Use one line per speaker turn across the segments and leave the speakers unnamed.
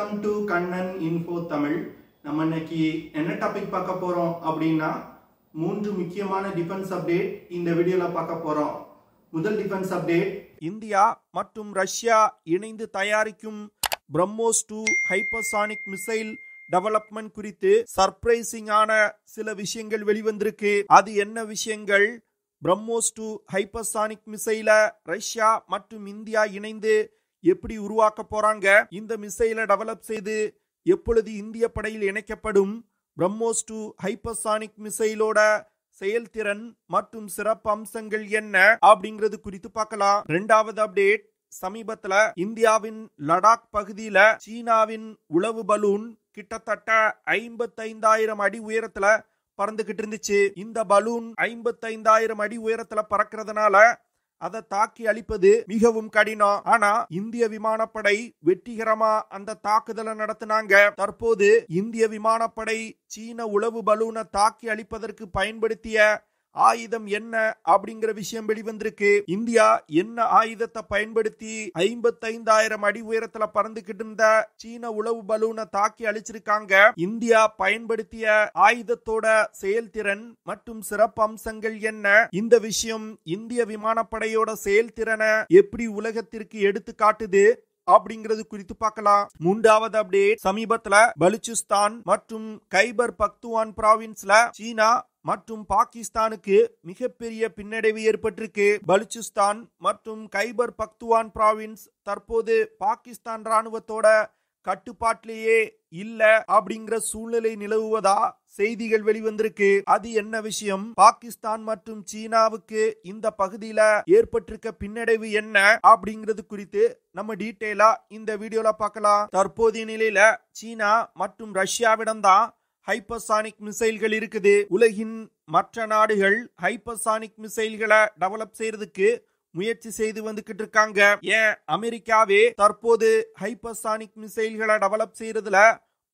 Welcome to Kannan info Tamil. நம்ம இன்னைக்கு என்ன டாபிக் பார்க்க போறோம் அப்படின்னா 3 முக்கியமான டிஃபென்ஸ் அப்டேட் இந்த வீடியோல பார்க்க போறோம். முதல் டிஃபென்ஸ் அப்டேட்,
இந்தியா மற்றும் ரஷ்யா இணைந்து தயாரிக்கும் பிரம்மோஸ் 2 ஹைப்பர்சானிக் மிசைல் டெவலப்மெண்ட் குறித்து சர்ப்ரைசிங்கான சில விஷயங்கள் வெளிவந்திருக்கு. அது என்ன விஷயங்கள்? பிரம்மோஸ் 2 ஹைப்பர்சானிக் மிசைல ரஷ்யா மற்றும் இந்தியா இணைந்து எப்படி உருவாக்க போறாங்க? இந்த மிசைலை டெவலப் செய்து எப்பொழுது இந்திய படையில் இணைக்கப்படும்? பிரம்மோஸ் 2 ஹைப்பர்சானிக் மிசைலோட செயல்திறன் மற்றும் சிறப்பு அம்சங்கள் என்ன அப்படிங்கிறது குறித்து பார்க்கலாம். இரண்டாவது அப்டேட், சமீபத்துல இந்தியாவின் லடாக் பகுதியில சீனாவின் உளவு பலூன் கிட்டத்தட்ட 55,000 அடி உயரத்துல பறந்துகிட்டு இருந்துச்சு. இந்த பலூன் 55,000 அடி உயரத்துல பறக்கிறதுனால அதை தாக்கி அழிப்பது மிகவும் கடினம். ஆனா இந்திய விமானப்படை வெற்றிகரமா அந்த தாக்குதலை நடத்தினாங்க. தற்போது இந்திய விமானப்படை சீன உளவு பலூனை தாக்கி அழிப்பதற்கு பயன்படுத்திய ஆயுதம் என்ன அப்படிங்கிற விஷயம் வெளிவந்திருக்கு. இந்தியா என்ன ஆயுதத்தை பயன்படுத்தி 55,000 அடி உயரத்துல பறந்துகிட்டு இருந்த சீன உளவு பலூனை தாக்கி அழிச்சிருக்காங்க? இந்தியா பயன்படுத்திய ஆயுதத்தோட செயல்திறன் மற்றும் சிறப்பு அம்சங்கள் என்ன? இந்த விஷயம் இந்திய விமானப்படையோட செயல்திறனை எப்படி உலகத்திற்கு எடுத்து காட்டுது அப்படிங்கிறது குறித்து பார்க்கலாம். மூன்றாவது அப்டேட், சமீபத்துல பலுச்சிஸ்தான் மற்றும் கைபர் பக்துவான் பிராவின்ஸ்ல சீனா மற்றும் பாகிஸ்தானுக்கு மிகப்பெரிய பின்னடைவு ஏற்பட்டிருக்கு. பலுச்சிஸ்தான் மற்றும் கைபர் பக்துவான் பிராவின்ஸ் தற்போது பாகிஸ்தான் ராணுவத்தோட கட்டுப்பாட்டிலேயே இல்ல அப்படிங்கிற சூழ்நிலை நிலவுவதா செய்திகள் வெளிவந்திருக்கு. அது என்ன விஷயம்? பாகிஸ்தான் மற்றும் சீனாவுக்கு இந்த பகுதியில ஏற்பட்டிருக்க பின்னடைவு என்ன அப்படிங்கிறது குறித்து நம்ம டீடைலா இந்த வீடியோல பார்க்கலாம். தற்போதைய நிலையில சீனா மற்றும் ரஷ்யாவிடம் தான் ஹைப்பர்சானிக் மிசைல்கள் இருக்குது. உலகின் மற்ற நாடுகள் ஹைப்பர்சானிக் மிசைல்களை டெவலப் செய்யறதுக்கு முயற்சி செய்து வந்துகிட்டு இருக்காங்க. ஏன் அமெரிக்காவே தற்போது ஹைப்பர்சானிக் மிசைல்களை டெவலப் செய்யறதுல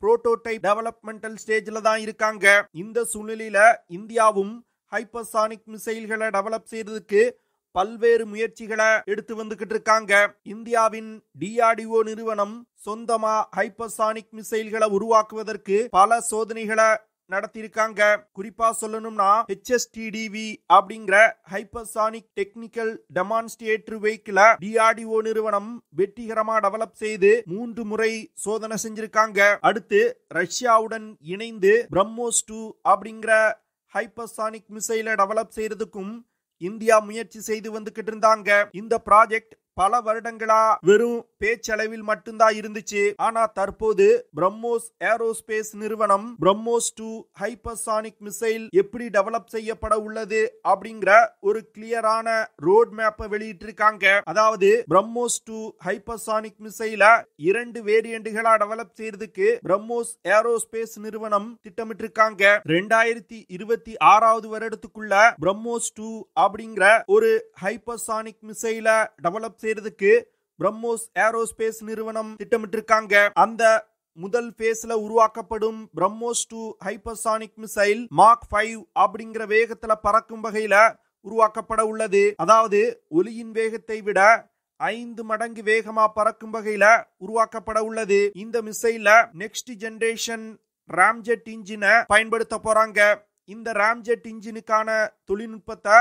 புரோட்டோடைப் டெவலப்மெண்டல் ஸ்டேஜ்ல தான் இருக்காங்க. இந்த சூழ்நிலையில இந்தியாவும் ஹைப்பர்சானிக் மிசைல்களை டெவலப் செய்யறதுக்கு பல்வேறு முயற்சிகளை எடுத்து வந்துகிட்டு இருக்காங்க. இந்தியாவின் DRDO நிறுவனம் சொந்தமா ஹைப்பர்சானிக் மிசைல்களை உருவாக்குவதற்கு பல சோதனைகளை நடத்திருக்காங்க. குறிப்பா சொல்லணும்னா HSTDV அப்படிங்கிற ஹைப்பர்சானிக் டெக்னிக்கல் டெமான்ஸ்ட்ரேட்டர் வெஹிக்கிள DRDO நிறுவனம் வெற்றிகரமா டெவலப் செய்து 3 முறை சோதனை செஞ்சிருக்காங்க. அடுத்து ரஷ்யாவுடன் இணைந்து பிரம்மோஸ் 2 அப்படிங்கிற ஹைப்பர்சானிக் மிசைலை டெவலப் செய்யறதுக்கும் இந்தியா முயற்சி செய்து வந்துகிட்டு இருந்தாங்க. இந்த ப்ராஜெக்ட் பல வருடங்களா வெறும் பேச்சளவில் மட்டும்தான் இருந்துச்சு. ஆனா தற்போது பிரம்மோஸ் ஏரோஸ்பேஸ் நிறுவனம் பிரம்மோஸ் 2 ஹைப்பர்சானிக் மிசைல் எப்படி டெவலப் செய்யப்பட உள்ளது அப்படிங்கிற ஒரு கிளியரான ரோட் மேப்பை வெளியிட்டிருக்காங்க. அதாவது பிரம்மோஸ் 2 ஹைப்பர்சானிக் மிசைல 2 வேரியண்ட்களா டெவலப் செய்யறதுக்கு பிரம்மோஸ் ஏரோஸ்பேஸ் நிறுவனம் திட்டமிட்டிருக்காங்க. 2026 வருடத்துக்குள்ள பிரம்மோஸ் 2 அப்படிங்கிற ஒரு ஹைப்பர்சானிக் மிசைல டெவலப் செய்யறதுக்கு பிரம்மோஸ் ஏரோஸ்பேஸ் நிறுவனம் திட்டமிட்டிருக்காங்க. அந்த முதல் பேஸ்ல உருவாக்கப்படும் பிரம்மோஸ் 2 ஹைப்பர்சானிக் மிசைல் மாக் 5 அப்படிங்கிற வேகத்துல பறக்கும் வகையில உருவாக்கப்பட உள்ளது. அதாவது ஒலியின் வேகத்தை விட 5 மடங்கு வேகமா பறக்கும் வகையில உருவாக்கப்பட உள்ளது. இந்த மிசைல நெக்ஸ்ட் ஜெனரேஷன் ராம்ஜெட் இன்ஜினை பயன்படுத்த போறாங்க. இந்த ராம்ஜெட் இன்ஜினுக்கான தொழில்நுட்பத்தை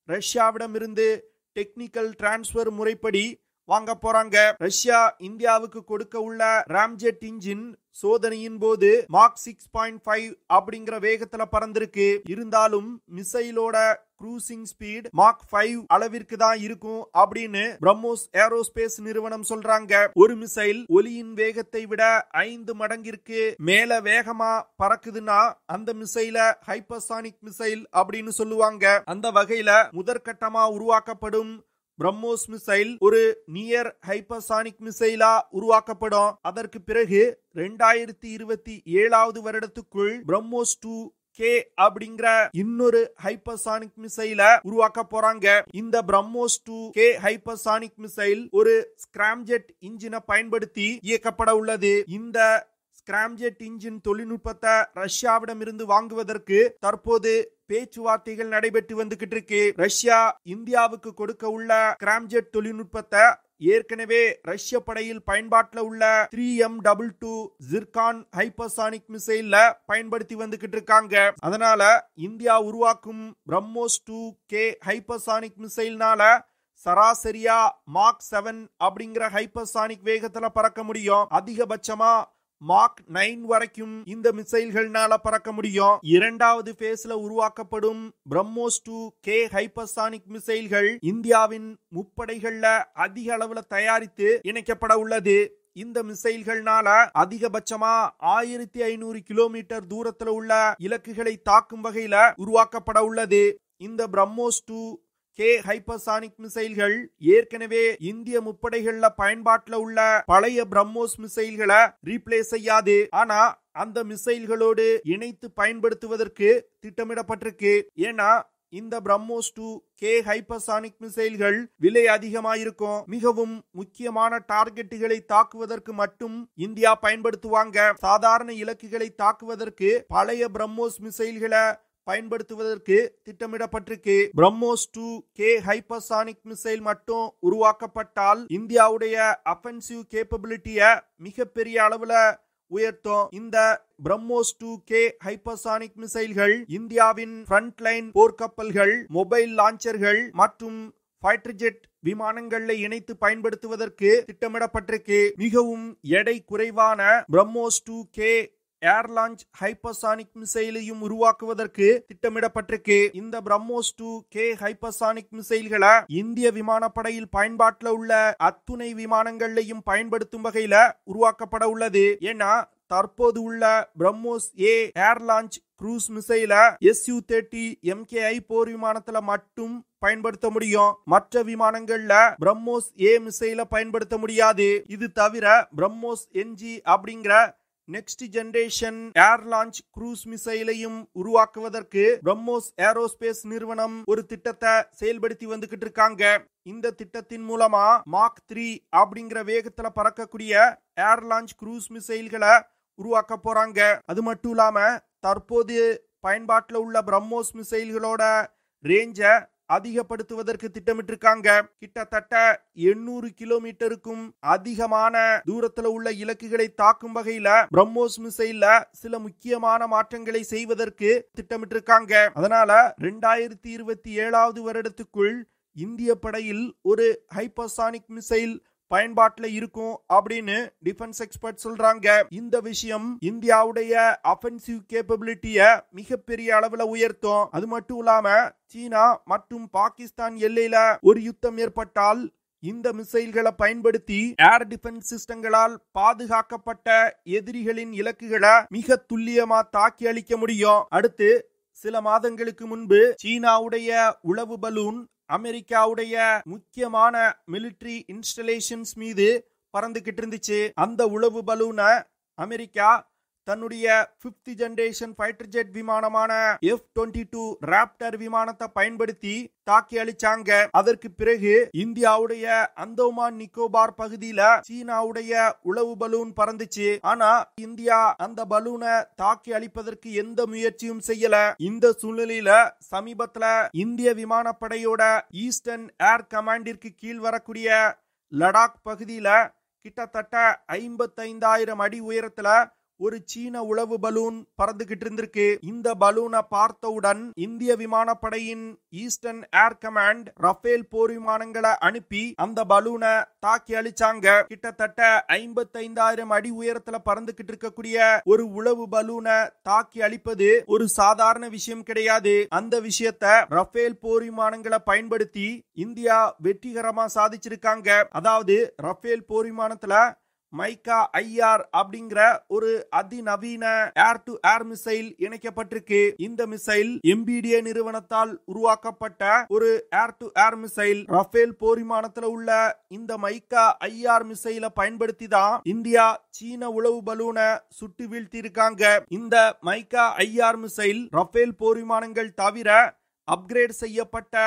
ரஷ்யாவிடம் இருந்து டெக்னிக்கல் டிரான்ஸ்பர் முறைப்படி வாங்க போறாங்க. ரஷ்யா இந்தியாவுக்கு கொடுக்க உள்ள ராம்ஜெட் இன்ஜின் சோதனையின் போது மாக் 6.5 அப்படிங்கிற வேகத்துல பறந்திருக்கு. இருந்தாலும் மிசைலோட க்ரூசிங் ஸ்பீட் மாக் 5 அளவிற்கு தான் இருக்கும் அப்படின்னு பிரம்மோஸ் ஏரோஸ்பேஸ் நிறுவனம் சொல்றாங்க. ஒரு மிசைல் ஒலியின் வேகத்தை விட 5 மடங்கிற்கு மேல வேகமா பறக்குதுன்னா அந்த மிசைல ஹைப்பர்சானிக் மிசைல் அப்படின்னு சொல்லுவாங்க. அந்த வகையில முதற்கட்டமா உருவாக்கப்படும் பிரம்மோஸ் மிசைல் ஒரு நியர் ஹைப்பர்சானிக் மிசைலா உருவாக்கப்படும். அதற்கு பிறகு 2027 வருடத்துக்குள் பிரம்மோஸ் 2K அப்படிங்கிற இன்னொரு ஹைப்பர்சானிக் மிசைல உருவாக்க போறாங்க. இந்த பிரம்மோஸ் 2K ஹைப்பர்சானிக் மிசைல் ஒரு ஸ்கிராம்ஜெட் இன்ஜினை பயன்படுத்தி இயக்கப்பட உள்ளது. இந்த ஸ்கிராம்ஜெட் இன்ஜின் தொழில்நுட்பத்தை ரஷ்யாவிடம் இருந்து வாங்குவதற்கு தற்போது பேச்சுவார்த்தைகள் நடைபெற்று வந்துகிட்டு இருக்கு. ரஷ்யா இந்தியாவுக்கு கொடுக்க உள்ள ஸ்கிராம்ஜெட் தொழில்நுட்பத்தை ஏற்கனவே ரஷ்ய படையில் பயன்பாட்டில் உள்ள 3M22 ஜிர்கான் ஹைப்பர்சானிக் மிசைல்ல பயன்படுத்தி வந்துகிட்டு இருக்காங்க. அதனால இந்தியா உருவாக்கும் பிரம்மோஸ் 2K ஹைப்பர்சானிக் மிசைல்னால சராசரியா மாக் 7 அப்படிங்கிற ஹைப்பர்சானிக் வேகத்துல பறக்க முடியும். அதிகபட்சமா மாக் 9 வரைக்கும் இந்த மிசைல்கள்னால பறக்க முடியும். இரண்டாவது பேஸ்ல உருவாக்கப்படும் பிரம்மோஸ் 2K ஹைப்பர்சானிக் மிசைல்கள் இந்தியாவின் முப்படைகள்ல அதிக அளவுல தயாரித்து இணைக்கப்பட உள்ளது. இந்த மிசைல்கள்னால அதிகபட்சமா 1500 கிலோமீட்டர் தூரத்துல உள்ள இலக்குகளை தாக்கும் வகையில உருவாக்கப்பட உள்ளது. இந்த பிரம்மோஸ் 2K ஹைப்பர்சானிக் மிசைல்கள் ஏற்கனவே இந்திய முப்படைகள்ல பயன்பாட்டில் உள்ள பழைய பிரம்மோஸ் மிசைல்களை ரீப்ளேஸ் செய்யாது. ஆனா அந்த மிசைல்களோடு இணைத்து பயன்படுத்துவதற்கு திட்டமிடப்பட்டிருக்கு. ஏன்னா இந்த பிரம்மோஸ் 2K ஹைப்பர்சானிக் மிசைல்கள் விலை அதிகமாயிருக்கும். மிகவும் முக்கியமான டார்கெட்டுகளை தாக்குவதற்கு மட்டும் இந்தியா பயன்படுத்துவாங்க. சாதாரண இலக்குகளை தாக்குவதற்கு பழைய பிரம்மோஸ் மிசைல்களை பயன்படுத்துவதற்கு திட்டமிடப்பட்டிருக்கு. பிரம்மோஸ் 2K ஹைப்பர்சானிக் மிசைல் மட்டும் உருவாக்கப்பட்டால் இந்தியாவுடைய அஃபென்சிவ் கேப்பபிலிட்டியை மிகப்பெரிய அளவுல உயர்த்தும். இந்த பிரம்மோஸ் 2K ஹைப்பர்சானிக் மிசைல்கள் இந்தியாவின் ஃப்ரண்ட்லைன் போர்க்கப்பல்கள், மொபைல் லான்ச்சர்கள் மற்றும் ஃபைட்டர் ஜெட் விமானங்களை இணைத்து பயன்படுத்துவதற்கு திட்டமிடப்பட்டிருக்கு. மிகவும் எடை குறைவான பிரம்மோஸ் 2K ஏர் லான்ச் ஹைப்பர்சானிக் மிசைலையும் உருவாக்குவதற்கு திட்டமிடப்பட்டிருக்கு. இந்த பிரம்மோஸ் 2K ஹைப்பர்சானிக் மிசைல்களை இந்திய விமானப்படையில் பயன்பாட்டில் உள்ள அத்துணை விமானங்களையும் பயன்படுத்தும் வகையில உருவாக்கப்பட உள்ளது. ஏன்னா தற்போது உள்ள BrahMos A air launch cruise மிசைல Su-30 MKI போர் விமானத்துல மட்டும் பயன்படுத்த முடியும். மற்ற விமானங்கள்ல பிரம்மோஸ் A மிசைல பயன்படுத்த முடியாது. இது தவிர பிரம்மோஸ் NG அப்படிங்கிற நெக்ஸ்ட் ஜெனரேஷன் ஏர் லான்ச் க்ரூஸ் மிசைலையும் உருவாக்குவதற்கு பிரம்மோஸ் ஏரோஸ்பேஸ் நிறுவனம் ஒரு திட்டத்தை செயல்படுத்தி வந்துகிட்டு இருக்காங்க. இந்த திட்டத்தின் மூலமா மாக் 3 அப்படிங்கிற வேகத்துல பறக்கக்கூடிய ஏர் லான்ச் க்ரூஸ் மிசைல்களை உருவாக்க போறாங்க. அது மட்டும் இல்லாம தற்போது பயன்பாட்டில் உள்ள பிரம்மோஸ் மிசைல்களோட ரேஞ்ச அதிகப்படுத்துவதற்கு திட்டமிட்டிருக்காங்க. கிட்டத்தட்ட 800 கிலோமீட்டருக்கும் அதிகமான தூரத்துல உள்ள இலக்குகளை தாக்கும் வகையில பிரம்மோஸ் மிசைல்ல சில முக்கியமான மாற்றங்களை செய்வதற்கு திட்டமிட்டிருக்காங்க. அதனால 2027 வருடத்துக்குள் இந்திய படையில் ஒரு ஹைப்பர்சானிக் மிசைல் பயன்பாட்டில் இருக்கும் அப்படின்னு டிஃபென்ஸ் எக்ஸ்பர்ட் சொல்றாங்க. இந்த விஷயம் இந்தியாவுடைய அஃபென்சிவ் கேப்பபிலிட்டியை மிகப்பெரிய அளவுல உயர்த்தும். அது மட்டும் இல்லாம சீனா மற்றும் பாகிஸ்தான் எல்லையில ஒரு யுத்தம் ஏற்பட்டால் இந்த மிசைல்களை பயன்படுத்தி ஏர் டிஃபென்ஸ் சிஸ்டங்களால் பாதுகாக்கப்பட்ட எதிரிகளின் இலக்குகளை மிக துல்லியமா தாக்கி அளிக்க முடியும். அடுத்து சில மாதங்களுக்கு முன்பு சீனாவுடைய உளவு பலூன் அமெரிக்காவுடைய முக்கியமான மிலிட்டரி இன்ஸ்டலேஷன்ஸ் மீது பறந்துகிட்டு இருந்துச்சு. அந்த உளவு பலூனை அமெரிக்கா தன்னுடைய 5th ஜெனரேஷன் ஃபைட்டர் ஜெட் விமானமான F-22 ராப்டர் விமானத்தை பயன்படுத்தி தாக்கி அளிச்சாங்க. அதற்கு பிறகு இந்தியாவுடைய அந்தோமான் நிக்கோபார் பகுதியில சீனாவுடைய உளவு பலூன் பறந்துச்சு. ஆனா இந்தியா அந்த பலூனை தாக்கி அளிப்பதற்கு எந்த முயற்சியும் செய்யல. இந்த சூழ்நிலையில சமீபத்துல இந்திய விமானப்படையோட ஈஸ்டர்ன் ஏர் கமாண்டிற்கு கீழ் வரக்கூடிய லடாக் பகுதியில கிட்டத்தட்ட 55,000 அடி உயரத்துல ஒரு சீன உளவு பலூன் பறந்துகிட்டு இருந்திருக்கு. இந்த பலூனை பார்த்தவுடன் இந்திய விமானப்படையின் ஈஸ்டர்ன் ஏர் கமாண்ட் ரஃபேல் போர் விமானங்களை அனுப்பி அந்த பலூனை தாக்கி அளிச்சாங்க. கிட்டத்தட்ட 55,000 அடி உயரத்துல பறந்துகிட்டு இருக்கக்கூடிய ஒரு உளவு பலூனை தாக்கி அளிப்பது ஒரு சாதாரண விஷயம் கிடையாது. அந்த விஷயத்தை ரஃபேல் போர் விமானங்களை பயன்படுத்தி இந்தியா வெற்றிகரமா சாதிச்சிருக்காங்க. அதாவது ரஃபேல் போர் விமானத்துல மைக்கா IR அப்படிங்கிற ஒரு அதிநவீன ஏர் டு ஏர் மிசைல் இணைக்கப்பட்டிருக்கு. இந்த மிசைல் MBDA நிறுவனத்தால் உருவாக்கப்பட்ட ஒரு air to air missile. Rafale போர் விமானத்துல உள்ள இந்த மைக்கா IR மிசைலை பயன்படுத்தி தான் இந்தியா சீன உளவு பலூனை சுட்டு வீழ்த்தி இருக்காங்க. இந்த மைக்கா IR மிசைல் ரஃபேல் போர் விமானங்கள் தவிர அப்கிரேட் செய்யப்பட்ட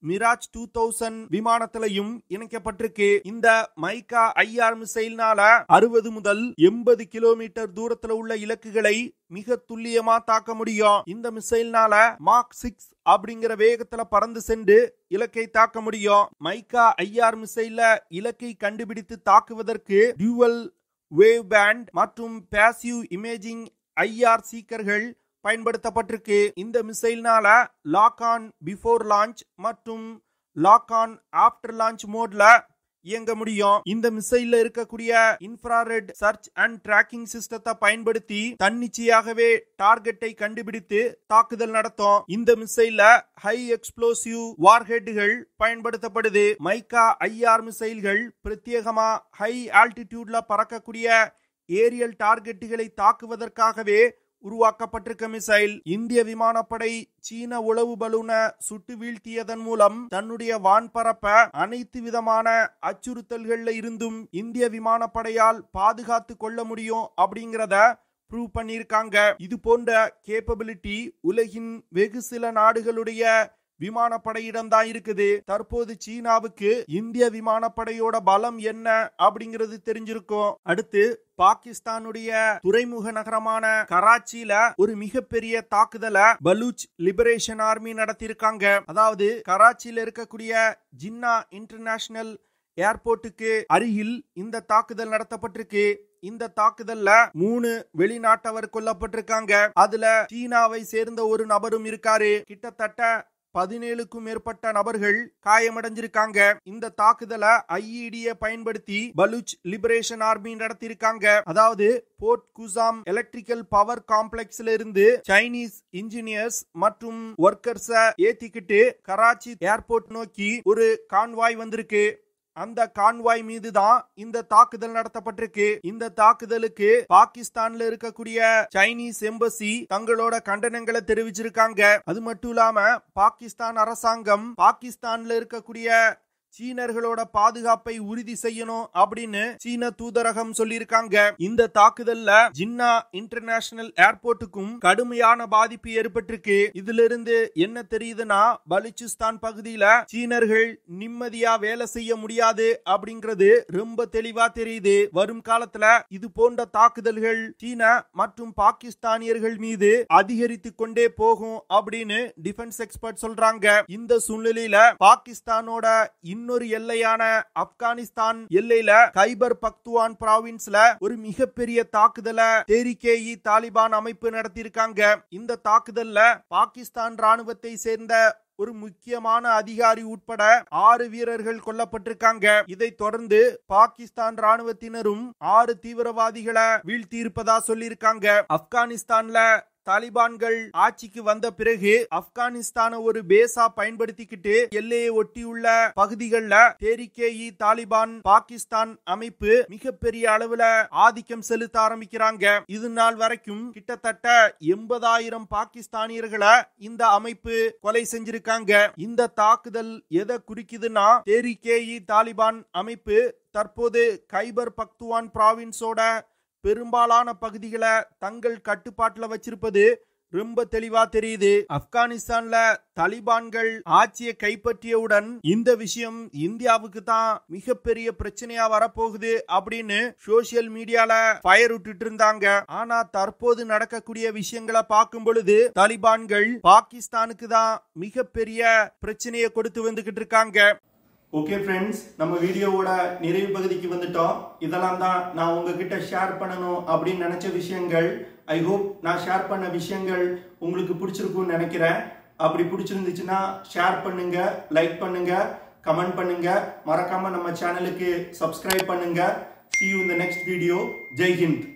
மிராஜ் 2000 விமானத்திலையும் இணைக்கப்பட்டிருக்கு. இந்த மைக்கா IR மிசைல்னால 60 முதல் 80 கிலோமீட்டர் தூரத்துல உள்ள இலக்குகளை மிக துல்லியமா தாக்க முடியும். இந்த மிசைல்னால மாக் 6 அப்படிங்கிற வேகத்துல பறந்து சென்று இலக்கை தாக்க முடியும். மைக்கா IR மிசைல்ல இலக்கை கண்டுபிடித்து தாக்குவதற்கு டியூவல் வேவ் பேண்ட் மற்றும் பாசிவ் இமேஜிங் IR சீக்கர்கள் பயன்படுத்தப்பட்டிருக்கு. இந்த மிசைல்னால லாக் ஆன் பிஃபோர் லான்ச் மற்றும் லாக் ஆன் ஆஃப்டர் லான்ச் மோட்ல இயங்க முடியும். இந்த மிசைல்ல இருக்கக்கூடிய இன்ஃப்ராரெட் சர்ச் அண்ட் டிராக்கிங் சிஸ்டத்தை பயன்படுத்தி தன்னிச்சையாகவே டார்கெட்டை கண்டுபிடித்து தாக்குதல் நடத்தும். இந்த மிசைல்ல ஹை எக்ஸ்ப்ளோசிவ் வார்ஹெட்கள் பயன்படுத்தப்படுது. மைக்கா IR மிசைல்கள் பிரத்யேகமா ஹை ஆல்டிடியூட்ல பறக்கக்கூடிய ஏரியல் டார்கெட்டுகளை தாக்குவதற்காகவே உருவாக்கப்பட்டிருக்க மிசைல். இந்திய விமானப்படை சீன உளவு பலூன சுட்டு வீழ்த்தியதன் மூலம் தன்னுடைய வான்பரப்ப அனைத்து விதமான அச்சுறுத்தல்கள்ல இருந்தும் இந்திய விமானப்படையால் பாதுகாத்து கொள்ள முடியும் அப்படிங்கறத ப்ரூவ் பண்ணிருக்காங்க. இது போன்ற கேப்பபிலிட்டி உலகின் வெகு சில நாடுகளுடைய விமானப்படையிடம் தான் இருக்குது. தற்போது சீனாவுக்கு இந்திய விமானப்படையோட பலம் என்ன அப்படிங்கிறது தெரிஞ்சிருக்கும். அடுத்து பாகிஸ்தானுடைய துறைமுக நகரமான கராச்சியில ஒரு மிகப்பெரிய தாக்குதலை பலூச் லிபரேஷன் ஆர்மி நடத்தியிருக்காங்க. அதாவது கராச்சியில இருக்கக்கூடிய ஜின்னா இன்டர்நேஷனல் ஏர்போர்ட்டுக்கு அருகில் இந்த தாக்குதல் நடத்தப்பட்டிருக்கு. இந்த தாக்குதல்ல 3 வெளிநாட்டவர் கொல்லப்பட்டிருக்காங்க. அதுல சீனாவை சேர்ந்த ஒரு நபரும் இருக்காரு. கிட்டத்தட்ட 17க்கும் மேற்பட்ட நபர்கள் காயமடைஞ்சிருக்காங்க. இந்த தாக்குதலை IED பயன்படுத்தி பலூச் லிபரேஷன் ஆர்மி நடத்தியிருக்காங்க. அதாவது போர்ட் குசாம் எலக்ட்ரிக்கல் பவர் காம்ப்ளெக்ஸ்ல இருந்து சைனீஸ் இன்ஜினியர்ஸ் மற்றும் ஒர்க்கர்ஸ ஏத்திக்கிட்டு கராச்சி ஏர்போர்ட் நோக்கி ஒரு கான்வாய் வந்திருக்கு. அந்த கான்வாய் மீது தான் இந்த தாக்குதல் நடத்தப்பட்டிருக்கு. இந்த தாக்குதலுக்கு பாகிஸ்தான்ல இருக்கக்கூடிய சைனீஸ் எம்பசி தங்களோட கண்டனங்களை தெரிவிச்சிருக்காங்க. அது மட்டும் இல்லாம பாகிஸ்தான் அரசாங்கம் பாகிஸ்தான்ல இருக்கக்கூடிய சீனர்களோட பாதுகாப்பை உறுதி செய்யணும் அப்படின்னு சீன தூதரகம் சொல்லியிருக்காங்க. இந்த தாக்குதல்ல ஜின்னா இன்டர்நேஷனல் ஏர்போர்ட்டுக்கும் கடுமையான பாதிப்பு ஏற்பட்டிருக்கு. இதுல இருந்து என்ன தெரியுதுன்னா பலுச்சிஸ்தான் பகுதியில சீனர்கள் நிம்மதியா வேலை செய்ய முடியாது அப்படிங்கிறது ரொம்ப தெளிவா தெரியுது. வரும் காலத்துல இது போன்ற தாக்குதல்கள் சீனா மற்றும் பாகிஸ்தானியர்கள் மீது அதிகரித்து கொண்டே போகும் அப்படின்னு டிஃபென்ஸ் எக்ஸ்பர்ட் சொல்றாங்க. இந்த சூழ்நிலையில பாகிஸ்தானோட இன்னொரு எல்லையான ஆப்கானிஸ்தான் எல்லையில கைபர் பக்துவான் பிராவின்ஸ்ல ஒரு மிகப்பெரிய தாக்குதலை தெரிகே-இ தாலிபான் அமைப்பு நடத்தியிருக்காங்க. இந்த தாக்குதல்ல பாகிஸ்தான் ராணுவத்தை சேர்ந்த ஒரு முக்கியமான அதிகாரி உட்பட 6 வீரர்கள் கொல்லப்பட்டிருக்காங்க. இதை தொடர்ந்து பாகிஸ்தான் ராணுவத்தினரும் 6 தீவிரவாதிகளை வீழ்த்தியிருப்பதா சொல்லியிருக்காங்க. ஆப்கானிஸ்தான்ல தாலிபான்கள் ஆட்சிக்கு வந்த பிறகு ஆப்கானிஸ்தான ஒரு பேஸா பயன்படுத்திக்கிட்டு எல்லையை ஒட்டியுள்ள பகுதிகளில் தெரிகே-இ தாலிபான் பாகிஸ்தான் அமைப்பு மிகப்பெரிய அளவுல ஆதிக்கம் செலுத்த ஆரம்பிக்கிறாங்க. இது நாள் வரைக்கும் கிட்டத்தட்ட 80,000 பாகிஸ்தானியர்களை இந்த அமைப்பு கொலை செஞ்சிருக்காங்க. இந்த தாக்குதல் எதை குறிக்குதுன்னா தெரிகே-இ தாலிபான் அமைப்பு தற்போது கைபர் பக்துவான் பிராவின்ஸோட பெரும்பாலான பகுதிகளை தங்கள் கட்டுப்பாட்டில் வச்சிருப்பது ரொம்ப தெளிவா தெரியுது. ஆப்கானிஸ்தான்ல தாலிபான்கள் ஆட்சியை கைப்பற்றியவுடன் இந்த விஷயம் இந்தியாவுக்கு தான் மிகப்பெரிய பிரச்சனையா வரப்போகுது அப்படின்னு சோசியல் மீடியால ஃபயர் விட்டுட்டு இருந்தாங்க. ஆனா தற்போது நடக்கக்கூடிய விஷயங்களை பார்க்கும் பொழுது தாலிபான்கள் பாகிஸ்தானுக்கு தான் மிகப்பெரிய பிரச்சனையை கொடுத்து வந்துகிட்டு இருக்காங்க.
ஓகே ஃப்ரெண்ட்ஸ், நம்ம வீடியோவோட நிறைவு பகுதிக்கு வந்துட்டோம். இதெல்லாம் தான் நான் உங்ககிட்ட ஷேர் பண்ணணும் அப்படின்னு நினைச்ச விஷயங்கள். ஐ ஹோப் நான் ஷேர் பண்ண விஷயங்கள் உங்களுக்கு பிடிச்சிருக்கும்னு நினைக்கிறேன். அப்படி பிடிச்சிருந்துச்சுன்னா ஷேர் பண்ணுங்க, லைக் பண்ணுங்க, கமெண்ட் பண்ணுங்க, மறக்காம நம்ம சேனலுக்கு சப்ஸ்கிரைப் பண்ணுங்க. See you in the next video. Jai Hind.